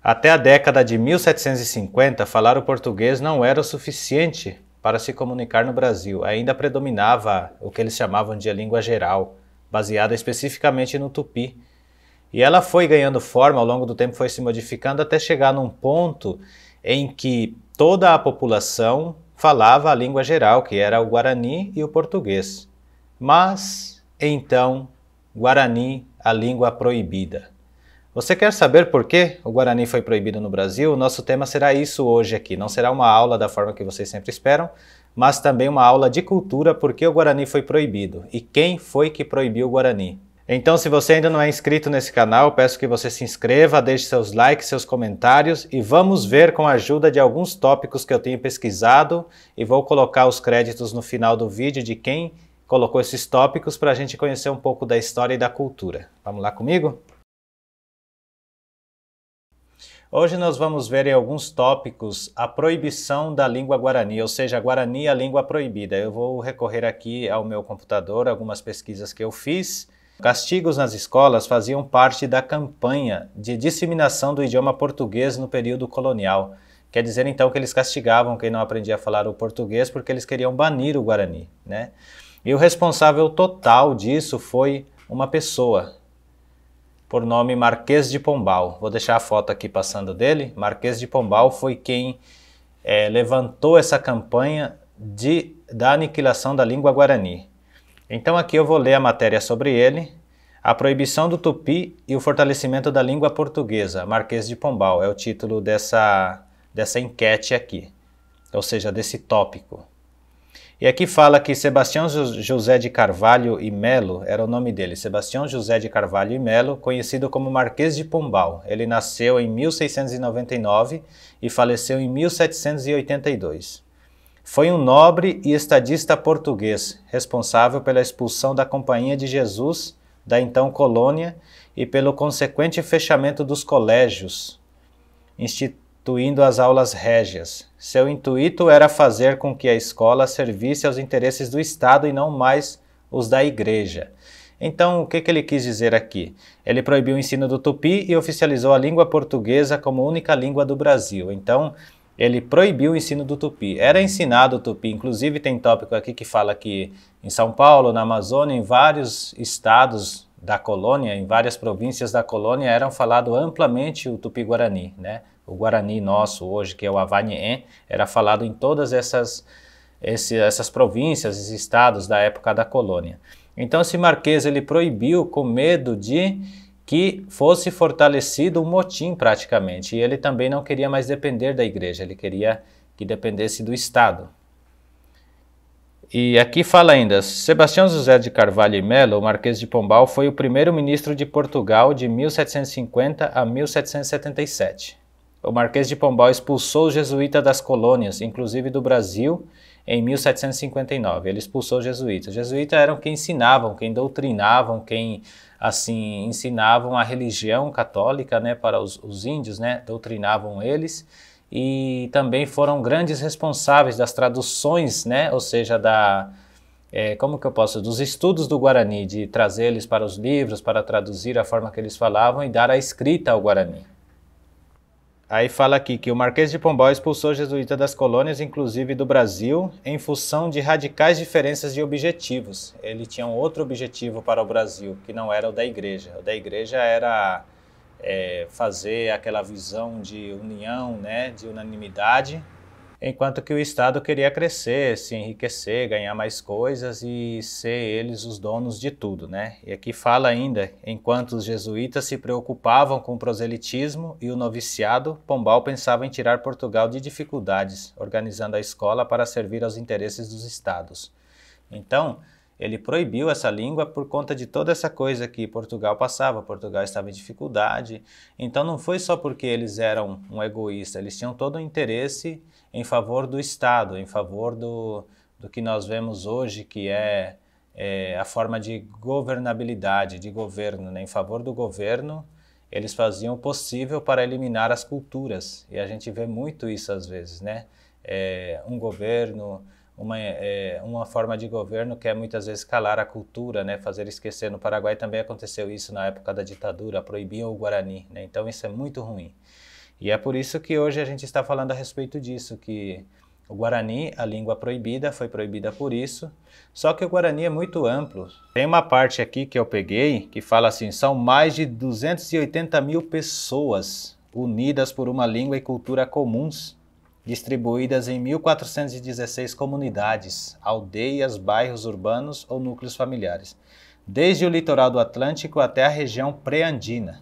Até a década de 1750, falar o português não era o suficiente para se comunicar no Brasil. Ainda predominava o que eles chamavam de língua geral, baseada especificamente no tupi. E ela foi ganhando forma, ao longo do tempo foi se modificando até chegar num ponto em que toda a população falava a língua geral, que era o Guarani e o português. Mas, então, Guarani, a língua proibida. Você quer saber por que o Guarani foi proibido no Brasil? O nosso tema será isso hoje aqui. Não será uma aula da forma que vocês sempre esperam, mas também uma aula de cultura, por que o Guarani foi proibido e quem foi que proibiu o Guarani. Então, se você ainda não é inscrito nesse canal, peço que você se inscreva, deixe seus likes, seus comentários e vamos ver com a ajuda de alguns tópicos que eu tenho pesquisado e vou colocar os créditos no final do vídeo de quem colocou esses tópicos para a gente conhecer um pouco da história e da cultura. Vamos lá comigo? Hoje nós vamos ver em alguns tópicos a proibição da língua Guarani, ou seja, Guarani a língua proibida. Eu vou recorrer aqui ao meu computador, algumas pesquisas que eu fiz. Castigos nas escolas faziam parte da campanha de disseminação do idioma português no período colonial. Quer dizer então que eles castigavam quem não aprendia a falar o português porque eles queriam banir o Guarani, né? E o responsável total disso foi uma pessoa, por nome Marquês de Pombal. Vou deixar a foto aqui passando dele. Marquês de Pombal foi quem levantou essa campanha da aniquilação da língua Guarani. Então aqui eu vou ler a matéria sobre ele. A proibição do tupi e o fortalecimento da língua portuguesa, Marquês de Pombal, é o título dessa enquete aqui, ou seja, desse tópico. E aqui fala que Sebastião José de Carvalho e Melo, era o nome dele, Sebastião José de Carvalho e Melo, conhecido como Marquês de Pombal. Ele nasceu em 1699 e faleceu em 1782. Foi um nobre e estadista português, responsável pela expulsão da Companhia de Jesus, da então colônia, e pelo consequente fechamento dos colégios, instituindo as aulas régias. Seu intuito era fazer com que a escola servisse aos interesses do Estado e não mais os da Igreja. Então, o que ele quis dizer aqui? Ele proibiu o ensino do tupi e oficializou a língua portuguesa como única língua do Brasil. Então, ele proibiu o ensino do tupi. Era ensinado o tupi, inclusive tem tópico aqui que fala que em São Paulo, na Amazônia, em vários estados da colônia, em várias províncias da colônia, eram falado amplamente o tupi-guarani, né? O Guarani nosso hoje, que é o Avanien, era falado em todas essas províncias, esses estados da época da colônia. Então esse Marquês ele proibiu com medo de que fosse fortalecido um motim praticamente, e ele também não queria mais depender da igreja, ele queria que dependesse do Estado. E aqui fala ainda, Sebastião José de Carvalho e Melo, o Marquês de Pombal, foi o primeiro ministro de Portugal de 1750 a 1777. O Marquês de Pombal expulsou os jesuítas das colônias, inclusive do Brasil, em 1759. Ele expulsou os jesuítas. Os jesuítas eram quem ensinavam, quem doutrinavam, quem assim ensinavam a religião católica, né, para os índios, né, doutrinavam eles, e também foram grandes responsáveis das traduções, né, ou seja, dos estudos do Guarani, de trazer eles para os livros, para traduzir a forma que eles falavam e dar a escrita ao Guarani. Aí fala aqui que o Marquês de Pombal expulsou os jesuítas das colônias, inclusive do Brasil, em função de radicais diferenças de objetivos. Ele tinha um outro objetivo para o Brasil, que não era o da igreja. O da igreja era fazer aquela visão de união, né, de unanimidade, enquanto que o Estado queria crescer, se enriquecer, ganhar mais coisas e ser eles os donos de tudo, né? E aqui fala ainda, enquanto os jesuítas se preocupavam com o proselitismo e o noviciado, Pombal pensava em tirar Portugal de dificuldades, organizando a escola para servir aos interesses dos estados. Então, ele proibiu essa língua por conta de toda essa coisa que Portugal passava. Portugal estava em dificuldade. Então não foi só porque eles eram um egoísta, eles tinham todo o interesse em favor do Estado, em favor do que nós vemos hoje, que é a forma de governabilidade, de governo, né? Em favor do governo, eles faziam o possível para eliminar as culturas. E a gente vê muito isso às vezes, né? Um governo, uma forma de governo que é muitas vezes calar a cultura, né? Fazer esquecer. No Paraguai também aconteceu isso na época da ditadura, proibiam o Guarani, né? Então isso é muito ruim. E é por isso que hoje a gente está falando a respeito disso, que o Guarani, a língua proibida, foi proibida por isso. Só que o Guarani é muito amplo. Tem uma parte aqui que eu peguei que fala assim, são mais de 280 mil pessoas unidas por uma língua e cultura comuns, distribuídas em 1.416 comunidades, aldeias, bairros urbanos ou núcleos familiares, desde o litoral do Atlântico até a região pré-andina.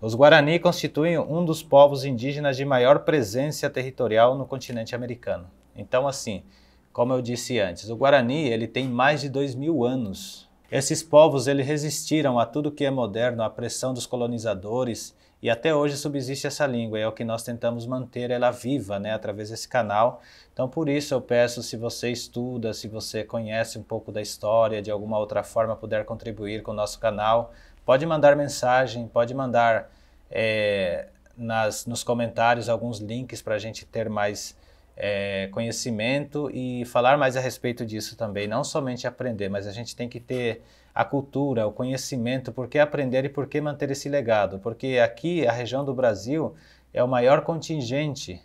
Os Guarani constituem um dos povos indígenas de maior presença territorial no continente americano. Então, assim, como eu disse antes, o Guarani ele tem mais de 2.000 anos. Esses povos eles resistiram a tudo que é moderno, à pressão dos colonizadores, e até hoje subsiste essa língua, e é o que nós tentamos manter ela viva, né, através desse canal. Então, por isso eu peço, se você estuda, se você conhece um pouco da história, de alguma outra forma puder contribuir com o nosso canal, pode mandar mensagem, pode mandar nos comentários alguns links para a gente ter mais conhecimento e falar mais a respeito disso também. Não somente aprender, mas a gente tem que ter a cultura, o conhecimento, por que aprender e por que manter esse legado. Porque aqui, a região do Brasil, é o maior contingente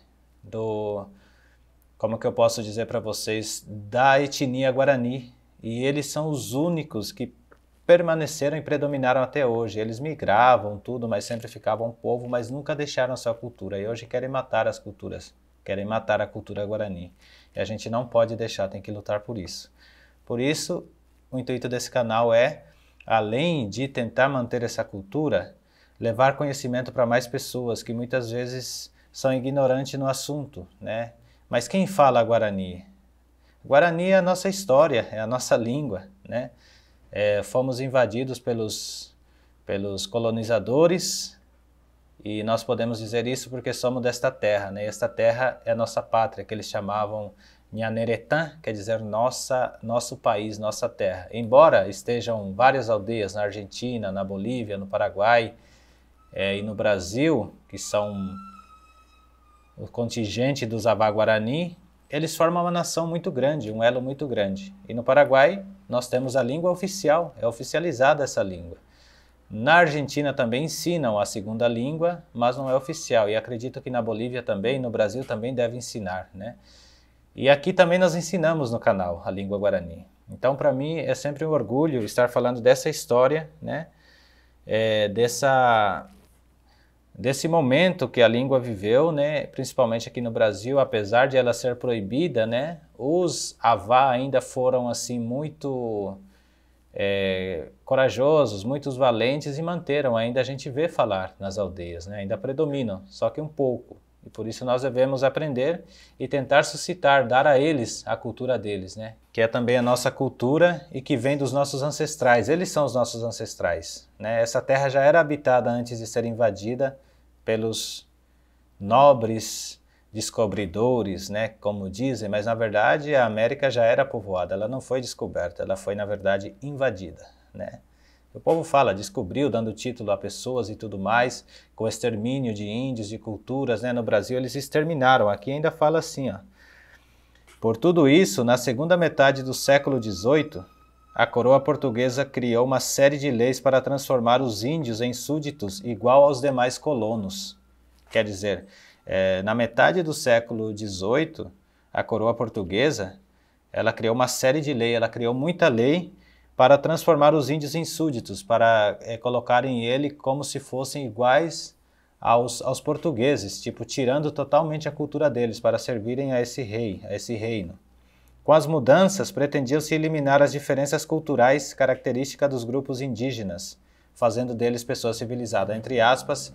como que eu posso dizer para vocês, da etnia Guarani. E eles são os únicos que permaneceram e predominaram até hoje. Eles migravam tudo, mas sempre ficavam um povo, mas nunca deixaram a sua cultura. E hoje querem matar as culturas, querem matar a cultura Guarani. E a gente não pode deixar, tem que lutar por isso. Por isso, o intuito desse canal é, além de tentar manter essa cultura, levar conhecimento para mais pessoas que muitas vezes são ignorantes no assunto, né? Mas quem fala Guarani? Guarani é a nossa história, é a nossa língua, né? Fomos invadidos pelos colonizadores e nós podemos dizer isso porque somos desta terra, né? Esta terra é a nossa pátria, que eles chamavam Nhaneretã, quer dizer nosso país, nossa terra. Embora estejam várias aldeias na Argentina, na Bolívia, no Paraguai e no Brasil, que são o contingente dos Avá-Guarani, eles formam uma nação muito grande, um elo muito grande. E no Paraguai nós temos a língua oficial, é oficializada essa língua. Na Argentina também ensinam a segunda língua, mas não é oficial. E acredito que na Bolívia também, no Brasil também deve ensinar, né? E aqui também nós ensinamos no canal a língua Guarani. Então, para mim, é sempre um orgulho estar falando dessa história, né? Desse momento que a língua viveu, né? Principalmente aqui no Brasil, apesar de ela ser proibida, né? Os Avá ainda foram assim muito corajosos, muito valentes e manteram. Ainda a gente vê falar nas aldeias, né? Ainda predominam, só que um pouco. E por isso nós devemos aprender e tentar suscitar, dar a eles a cultura deles, né? Que é também a nossa cultura e que vem dos nossos ancestrais. Eles são os nossos ancestrais, né? Essa terra já era habitada antes de ser invadida pelos nobres descobridores, né? Como dizem, mas na verdade a América já era povoada, ela não foi descoberta, ela foi na verdade invadida, né? O povo fala, descobriu, dando título a pessoas e tudo mais, com o extermínio de índios, de culturas, né? No Brasil eles exterminaram, aqui ainda fala assim, ó. Por tudo isso, na segunda metade do século XVIII, a coroa portuguesa criou uma série de leis para transformar os índios em súditos igual aos demais colonos. Quer dizer, na metade do século XVIII, a coroa portuguesa, ela criou uma série de leis, ela criou muita lei para transformar os índios em súditos, para colocarem ele como se fossem iguais aos portugueses, tipo, tirando totalmente a cultura deles para servirem a esse rei, a esse reino. Com as mudanças, pretendiam-se eliminar as diferenças culturais características dos grupos indígenas, fazendo deles pessoas civilizadas, entre aspas,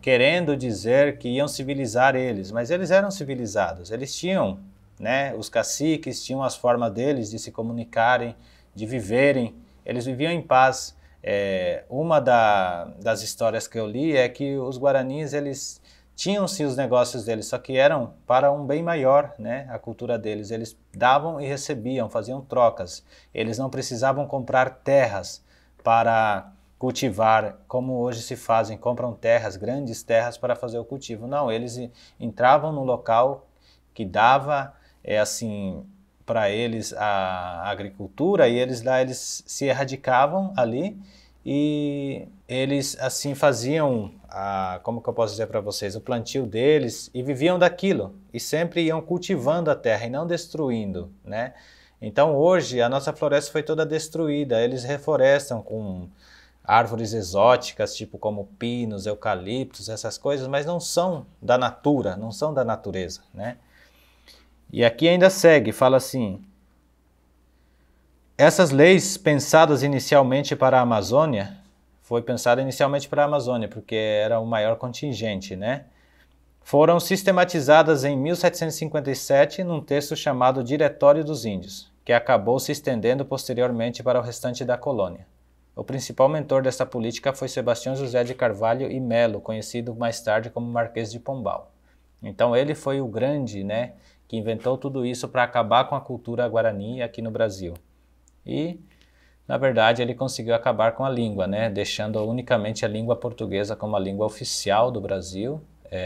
querendo dizer que iam civilizar eles, mas eles eram civilizados, eles tinham, né, os caciques tinham as formas deles de se comunicarem, de viverem, eles viviam em paz. Uma das histórias que eu li é que os guaranis, eles tinham-se os negócios deles, só que eram para um bem maior, né? A cultura deles, eles davam e recebiam, faziam trocas, eles não precisavam comprar terras para cultivar, como hoje se fazem, compram terras, grandes terras para fazer o cultivo. Não, eles entravam no local que dava, assim, para eles a agricultura, e eles lá eles se erradicavam ali e eles assim faziam, como que eu posso dizer para vocês, o plantio deles e viviam daquilo e sempre iam cultivando a terra e não destruindo, né? Então hoje a nossa floresta foi toda destruída, eles reflorestam com árvores exóticas, tipo como pinos, eucaliptos, essas coisas, mas não são da natura, não são da natureza, né? E aqui ainda segue, fala assim: essas leis pensadas inicialmente para a Amazônia, foi pensada inicialmente para a Amazônia, porque era o maior contingente, né? Foram sistematizadas em 1757 num texto chamado Diretório dos Índios, que acabou se estendendo posteriormente para o restante da colônia. O principal mentor desta política foi Sebastião José de Carvalho e Melo, conhecido mais tarde como Marquês de Pombal. Então ele foi o grande, né, que inventou tudo isso para acabar com a cultura guarani aqui no Brasil. E, na verdade, ele conseguiu acabar com a língua, né, deixando unicamente a língua portuguesa como a língua oficial do Brasil.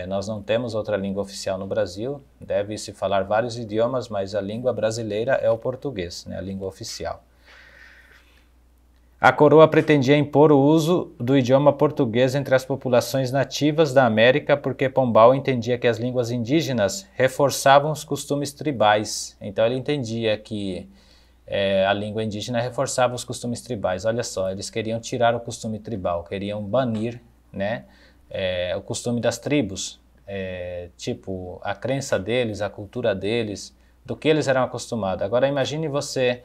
Nós não temos outra língua oficial no Brasil, deve-se falar vários idiomas, mas a língua brasileira é o português, né, a língua oficial. A coroa pretendia impor o uso do idioma português entre as populações nativas da América porque Pombal entendia que as línguas indígenas reforçavam os costumes tribais. Então ele entendia que a língua indígena reforçava os costumes tribais. Olha só, eles queriam tirar o costume tribal, queriam banir, né, o costume das tribos, tipo a crença deles, a cultura deles, do que eles eram acostumados. Agora imagine você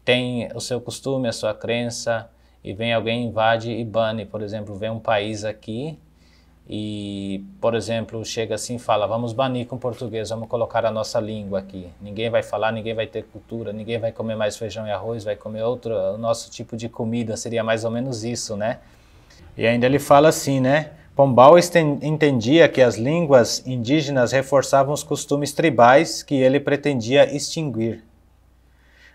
tem o seu costume, a sua crença, e vem alguém, invade e bane. Por exemplo, vem um país aqui e, por exemplo, chega assim e fala: vamos banir com o português, vamos colocar a nossa língua aqui. Ninguém vai falar, ninguém vai ter cultura, ninguém vai comer mais feijão e arroz, vai comer outro, o nosso tipo de comida, seria mais ou menos isso, né? E ainda ele fala assim, né? Pombal entendia que as línguas indígenas reforçavam os costumes tribais que ele pretendia extinguir.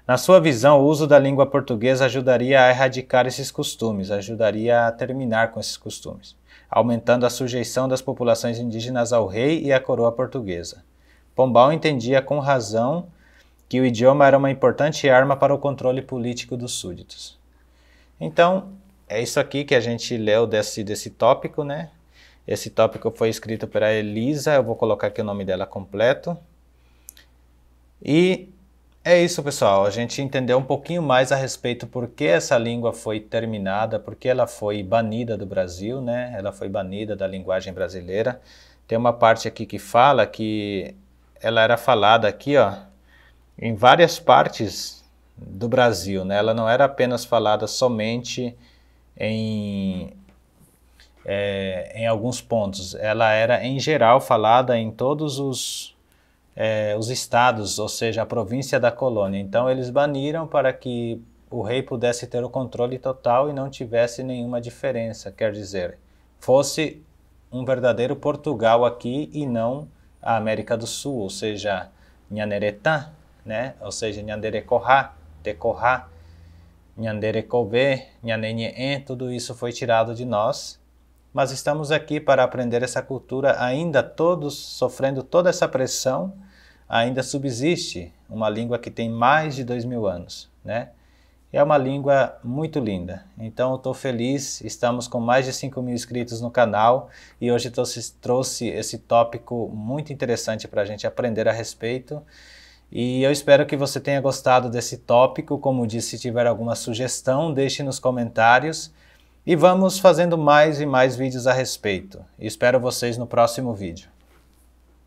Na sua visão, o uso da língua portuguesa ajudaria a erradicar esses costumes, ajudaria a terminar com esses costumes, aumentando a sujeição das populações indígenas ao rei e à coroa portuguesa. Pombal entendia com razão que o idioma era uma importante arma para o controle político dos súditos. Então, é isso aqui que a gente leu desse tópico, né? Esse tópico foi escrito pela Elisa, eu vou colocar aqui o nome dela completo. E é isso, pessoal, a gente entendeu um pouquinho mais a respeito por que essa língua foi terminada, por que ela foi banida do Brasil, né? Ela foi banida da linguagem brasileira. Tem uma parte aqui que fala que ela era falada aqui, ó, em várias partes do Brasil, né? Ela não era apenas falada somente em alguns pontos, ela era em geral falada em todos os estados, ou seja, a província da colônia. Então eles baniram para que o rei pudesse ter o controle total e não tivesse nenhuma diferença, quer dizer, fosse um verdadeiro Portugal aqui e não a América do Sul, ou seja, Nhaneretá, né? Ou seja, Nhanderecorá, Tecorá, Nhanderecové, Nhanenhé, tudo isso foi tirado de nós. Mas estamos aqui para aprender essa cultura, ainda todos sofrendo toda essa pressão, ainda subsiste uma língua que tem mais de 2000 anos, né? É uma língua muito linda. Então eu estou feliz, estamos com mais de 5.000 inscritos no canal e hoje trouxe esse tópico muito interessante para a gente aprender a respeito. E eu espero que você tenha gostado desse tópico. Como disse, se tiver alguma sugestão, deixe nos comentários. E vamos fazendo mais e mais vídeos a respeito. Espero vocês no próximo vídeo.